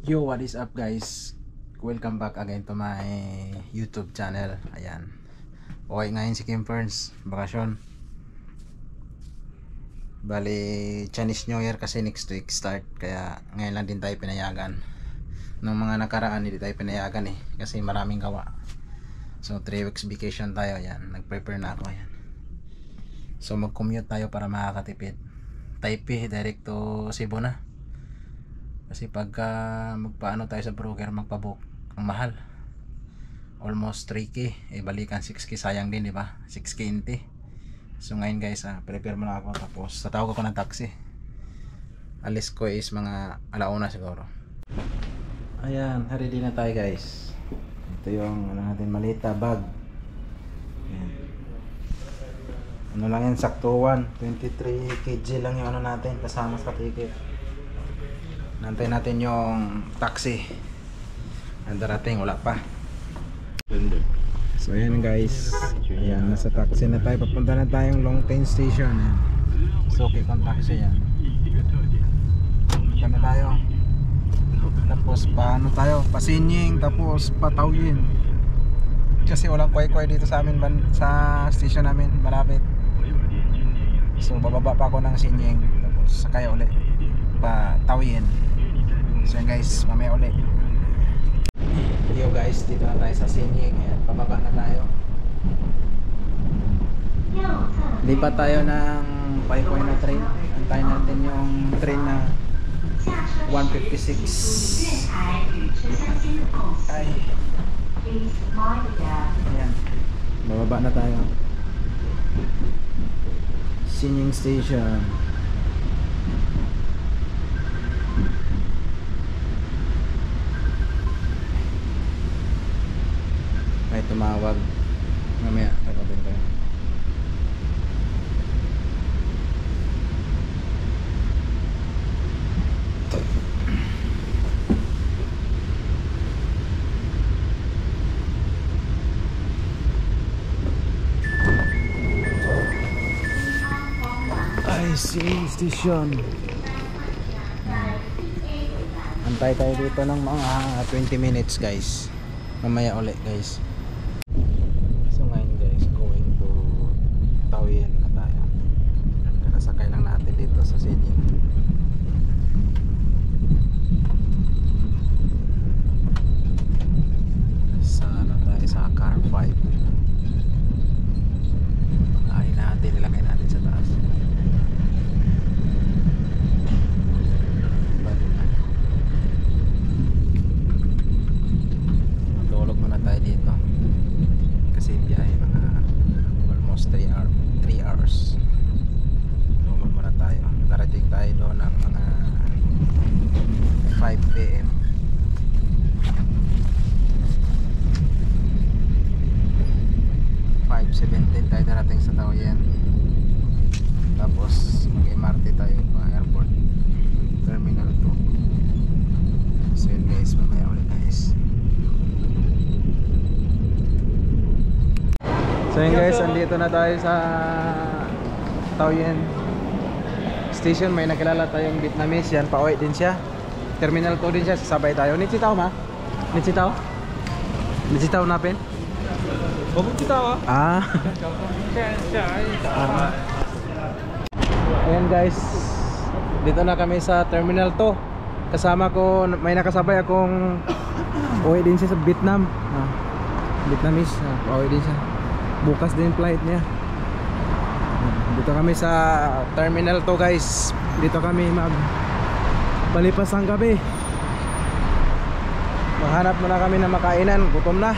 Yo, what is up guys? Welcome back again to my YouTube channel. Ayan. Okay, ngayon si Kim Ferns, bakasyon. Bali, Chinese New Year kasi next week start. Kaya ngayon lang din tayo pinayagan. Nung mga nakaraan hindi tayo pinayagan kasi maraming gawa. So 3 weeks vacation tayo. Ayan, nag-prepare na ako. Ayan. So mag-commute tayo para makakatipid. Taipei direct to Cebu na. Kasi pagka magpaano tayo sa broker, magpabook, ang mahal. Almost 3K, balikan 6K, sayang din, di ba? 6K inti. So ngayon guys, prepare muna ako, tapos tatawag ako ng taxi. Alis ko is mga alauna siguro. Ayan, ready na tayo guys. Ito yung ano natin, malita bag. Ayan. Ano lang yan, saktuan, 23 kg lang yung ano natin, kasama sa ticket. Nantayin natin yung taxi. Ang darating, wala pa. So ayan guys, ayan, nasa taxi na tayo. Papunta na tayong Longtan Station. Ayan. So okay kung taxi yan. Papunta na tayo. Tapos paano tayo? Pasinying, tapos Patawin. Kasi walang kway-kway dito sa amin, sa station namin, malapit. So bababa pa ako ng Sinying, tapos sakay ulit Patawin. So yan guys, mamaya ulit. Yo guys, dito na tayo sa Sinying. Pababa na tayo. Lipat tayo ng Paypoy na train. Antayin natin yung train na 156. Ay. Ayan. Bababa na tayo. Sinying Station. May tumawag. Mamaya tawagan tayo. Ay, Sinying Station. Antay tayo dito ng mga 20 minutes guys. Mamaya ulit guys. So ngayon guys, going to Tawin na tayo. Nakasakay lang natin dito sa Sinying. Sa ano tayo, sa car 5. Pagahin natin, ilagay natin sa taas. Matulog muna tayo dito kasi biyahe mga almost 3 hours. Tulog muna tayo. Darating tayo doon ng mga 5 PM. Tayo darating sa Taoyuan. Tapos mag-MRT tayo pa airport Terminal 2. So yun guys, mamaya ulit guys. So yun guys, andito na tayo sa Taoyuan Station. May nakilala tayong Vietnamese. Yan, pauwi din siya. Terminal 2 din siya, sasabay tayo. Nitsitaw ma? Nitsitaw? Nitsitaw napin? Ayan guys, dito na kami sa Terminal 2. Kasama ko, may nakasabay akong uwi din siya sa Vietnam. Vietnamese, uwi din siya. Bukas din flight niya. Dito kami sa Terminal 2 guys. Dito kami palipas ang gabi. Maghanap muna kami ng makainan, gutom na.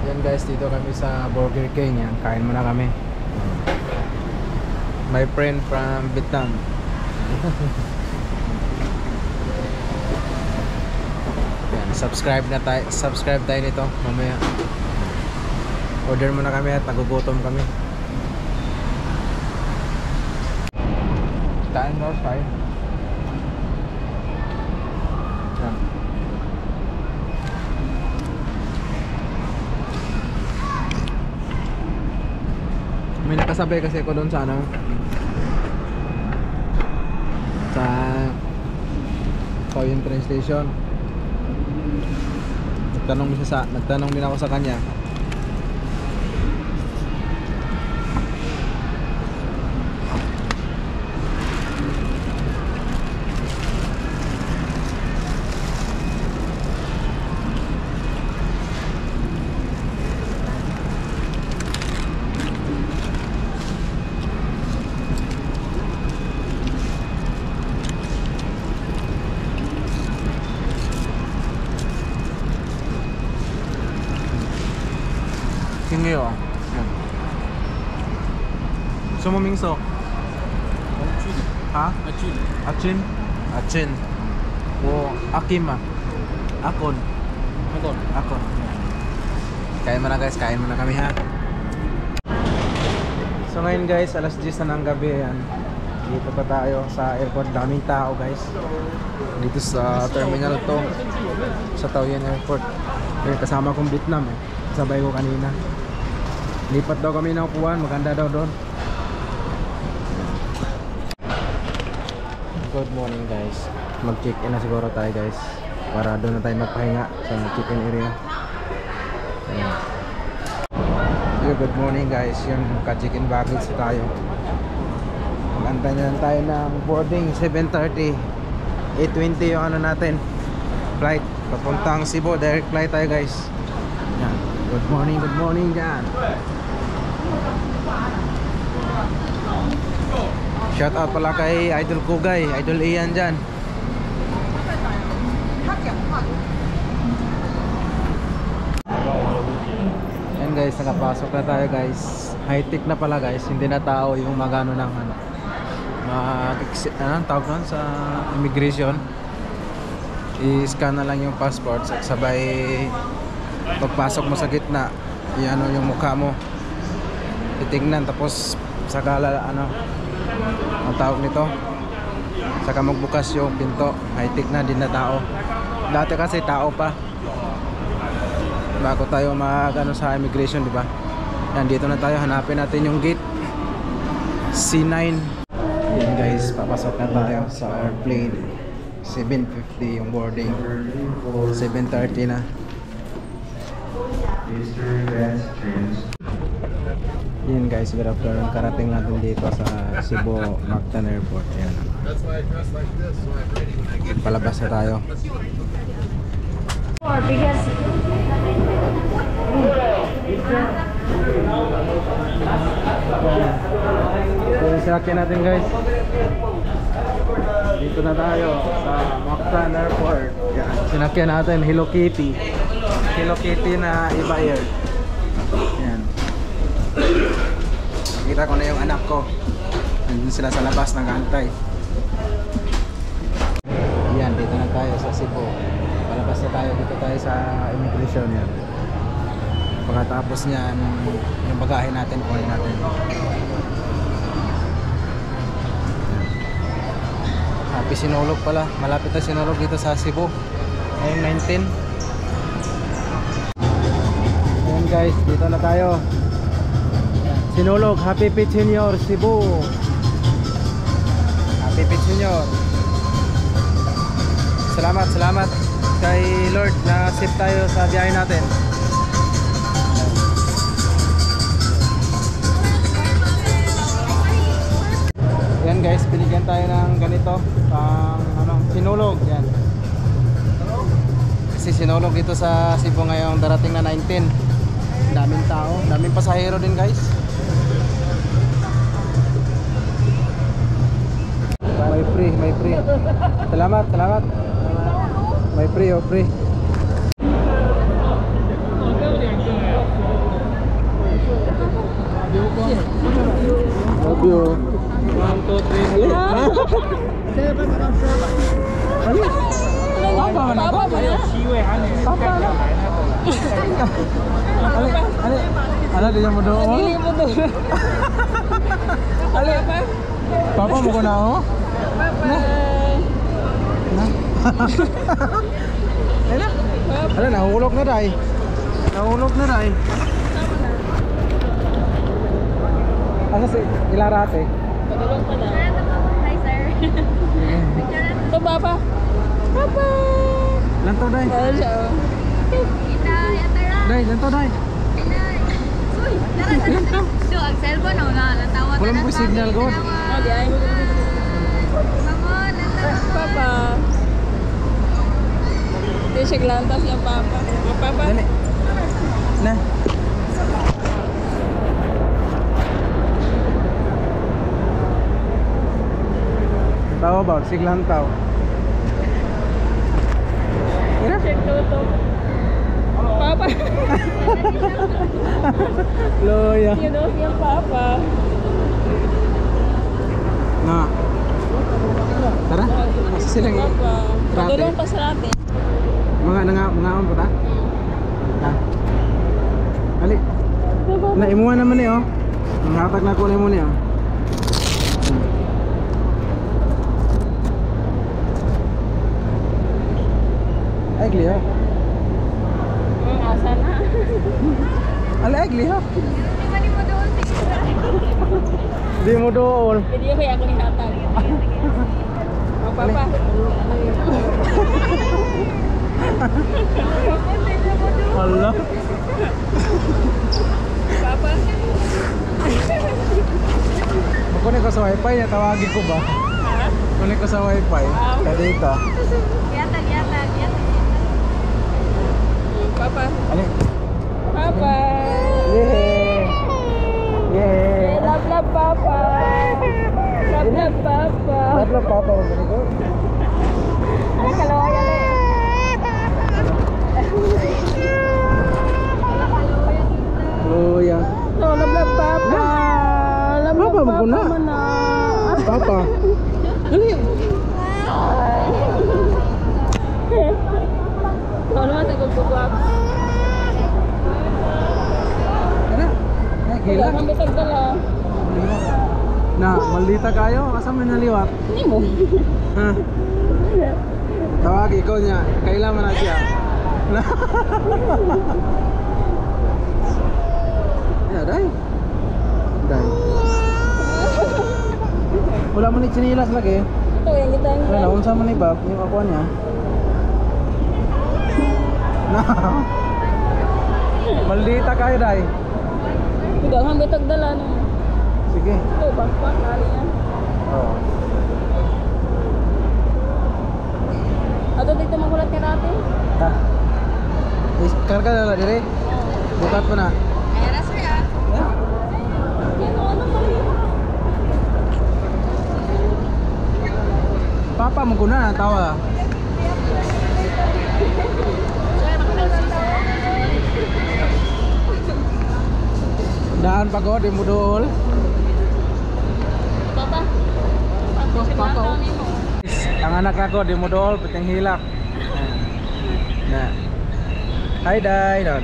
Yan guys, dito kami sa Burger King. Yan, kain muna kami. My friend from Vietnam. Yan, subscribe tayo nito mamaya. Order muna kami at nagugutom kami. Kain mo, kain. Yan. May nakasabay kasi ako doon sa ano, sa Taoyuan train station. Nagtanong din ako sa kanya. Tingyo. Yan. Sumumingso. Ha? Achin? Achin. O Akim ah. Akon. Akon. Kain mo na guys, kain mo na kami ha. So ngayon guys, alas 10 na ng gabi yan. Dito pa tayo sa airport, daming tao guys. Dito sa terminal to, sa Taoyuan Airport. Kaya kasama kong Vietnam eh. Sabay ko kanina. Lipat daw kami ng upuan, maganda daw doon. Good morning guys. Mag-check-in na siguro tayo guys, para doon na tayo magpahinga sa check-in area. Good morning guys. Yung ka-check-in baggage tayo. Maganda na tayo ng boarding 7:30. 8:20 yung ano natin, flight papuntang Cebu. Direct flight tayo guys. Yan. Good morning dyan. Shout out pala kay Idol Kugay, Idol Ian dyan. Yan guys, nakapasok na tayo guys. High tech na pala guys, hindi na tao yung magano ng ano, tawag nun sa immigration. I-scan na lang yung passport, sabay pagpasok mo sa gitna, i-ano yung mukha mo, titignan, tapos saka ano ang tawag nito, saka magbukas yung pinto. High-tech na, din na tao. Dati kasi tao pa bago tayo mag-ano sa immigration, di ba? Yan, dito na tayo, hanapin natin yung gate C9. Yan guys, papasok na tayo sa airplane. 7:50 yung boarding, 7:30 na. Yan guys, good afternoon. Karating natin dito sa Cebu Mactan Airport. Yan. Palabas na tayo. So, sinakyan natin guys. Dito na tayo sa Mactan Airport. Yan. Sinakyan natin Hello Kitty. Hello Kitty na iba air. Yan. Nakita ko na yung anak ko. Nandun sila sa labas, nag-aantay. Yan, dito na tayo sa Cebu. Palabas na tayo, dito tayo sa immigration. Yan. Pagkatapos niyan, yung bagahe natin, kunin natin. Happy Sinulog pala. Malapit na Sinulog dito sa Cebu. Ngayong 19. Ayan guys, dito na tayo. Sinulog, Happy Pit Senior, Cebu. Happy Pit Senior. Salamat kay Lord na safe tayo sa biyahe natin. Yan guys, binigyan tayo ng ganito pang ano, Sinulog. Yan. Kasi Sinulog dito sa Cebu ngayong darating na 19. Daming tao, daming pasahero din guys. May free. Salamat. May free, free. Love you. 1, 2, 3. Papa ba ya? Papa na. Ala dia mo doon. Ale pa. Papa mo ko na oh. Ala nahulog na dai. Ano si Ilarate? Hi sir. Ito Papa. Lanto day. Ano siya? Day, lanto day. Uy, tara. So, ang cellphone na natawa ka Wala na mo sa signal god. Oh, di ay. Mamon, natawa. Papa. Hindi siya glantas yung papa. Yung papa. Dali. Na. Tawa ba? Siglang tao. Ina? Check toto. Papa. Loya. You know, yung papa. Na. Tara. Asa sila ng Papa. Rate. Patulong pa sa atin. mga on po ta? Ha? Ali. Na imuha naman eh oh. Nanghatag na ko na mo niya. Ay, gliha. Asa na. Ala, ay, gliha. Di mo doon, Di mo doon. Hindi ko ako ni hatag. Oh, papa. Hala. Papa. Makunin ko sa wifi niya, tawagin ko ba? Ha? Kunin ko sa wifi. Sa data. Yata. Papa. Ali. Papa. Yeah. Yeah. Love, papa. Love, papa. Tatlo papa ko ganito. Ay, kalawayan eh. Loya. No, love, papa. Love, Papa, maguna. mana. Papa. Dali. Ano naman sa gugugwap? Ano? Ay, Wala gila. kang bitag dala. Na, maldita kayo. Kasama naliwat. Hindi mo. Ha? Tawag ikaw niya. Kailan na siya? Ya, day. Day. Wala mo ni chinilas lagi. Ito, yung kita yung Wala, unsa man ni Bob, yung ako niya. Na. Maldita kayo, day. Hindi kang bitag dala. No? Sige. Ito, backpack. Kali yan. Oh. Ato dito magulat ni Rati. Ha. Karga na lang dire. Bukat pa na. Ay, rasa ya. Ano pala yun? Papa mo guna tawa. Daan pagod di mudol. Papa. Papa. Ang anak nako di mudol piting hilak. Na. Hi Day, don.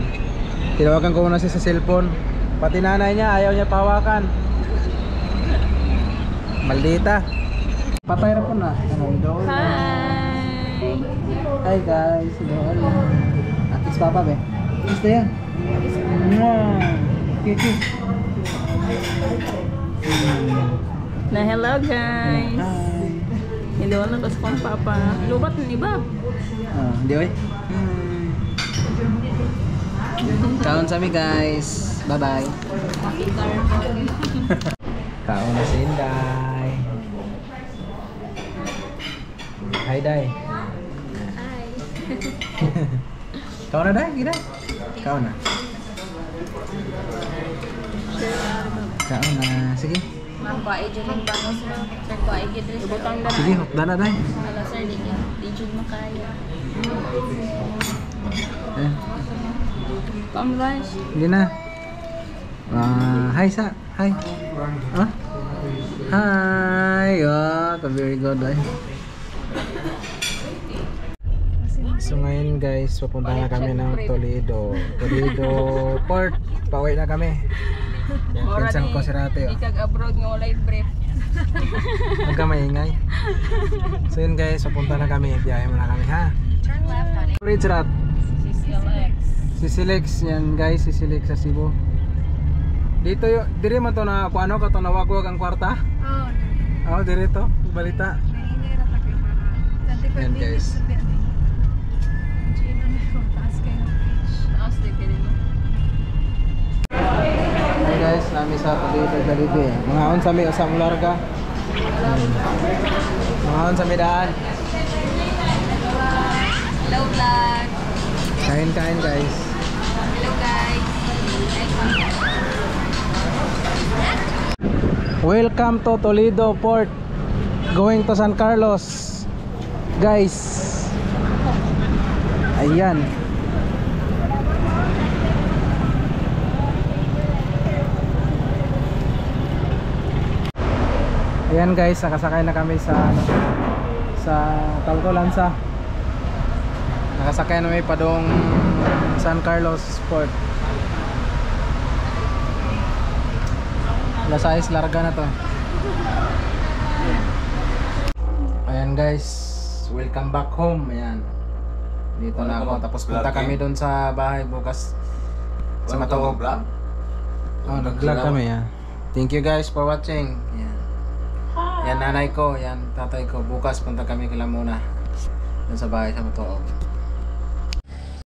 Tinawagan ko muna siya sa cellphone. Pati nanay niya ayaw niya pawakan. Maldita. Patay ra po na. Ano idol? Hi. Hi guys, idol. Kiss papa be. Kiss tayo. Kiss. Na hello guys. Hi. Hindi wala kasi kong papa. Lubat ni Bob. Hindi oy. Kaon sa mi guys. Bye-bye. Kaon na si Inday. Hi Day. Ay. Kaon na Day, gina. Kaon na. Kaon na. Sige. Ma'am, ko ay dyan yung bangos mo. Sir, ko ay gidres. Lubutang dala. Sige, hukda na Day. Ala, sir, di dyan makaya. Come guys. Hindi na. Hi sa. Hi. Ah? Hi. Oh, very good. Ay. So ngayon guys, pupunta na kami ng Toledo. Toledo Port. Pauwi na kami. Yan, pinsan ko si Rate. Hindi kag abroad nga walay brief. Huwag ka maingay. So yun guys, pupunta na kami. Biyahe mo na kami ha. Turn left on it. Bridge Rat. CCLX. Si Silex yan guys, si Silex sa Cebu. Dito yo, dire man to na kuano ka to nawagwag ang kwarta. Oh, Dire to, balita. Yan guys. Taas kayo ng beach. Taas din kayo dito. Hey guys, nami sa Toledo Jollibee. Mga on sa may usam larga. Mga on sa may daan. Hello vlog. Kain-kain guys. Hello guys. Welcome to Toledo Port. Going to San Carlos. Guys. Ayan. Ayan guys, nakasakay na kami sa Talco Lanza. Nakasakay na kami padong San Carlos Port. Alas 6 larga na to. Ayan guys, welcome back home. Ayan. Dito na ako. Tapos punta kami doon sa bahay bukas sa Matuog. Oh, nag-vlog kami. Yan. Thank you guys for watching. Yan. Yan nanay ko, yan tatay ko. Bukas punta kami kila muna doon sa bahay sa Matuog.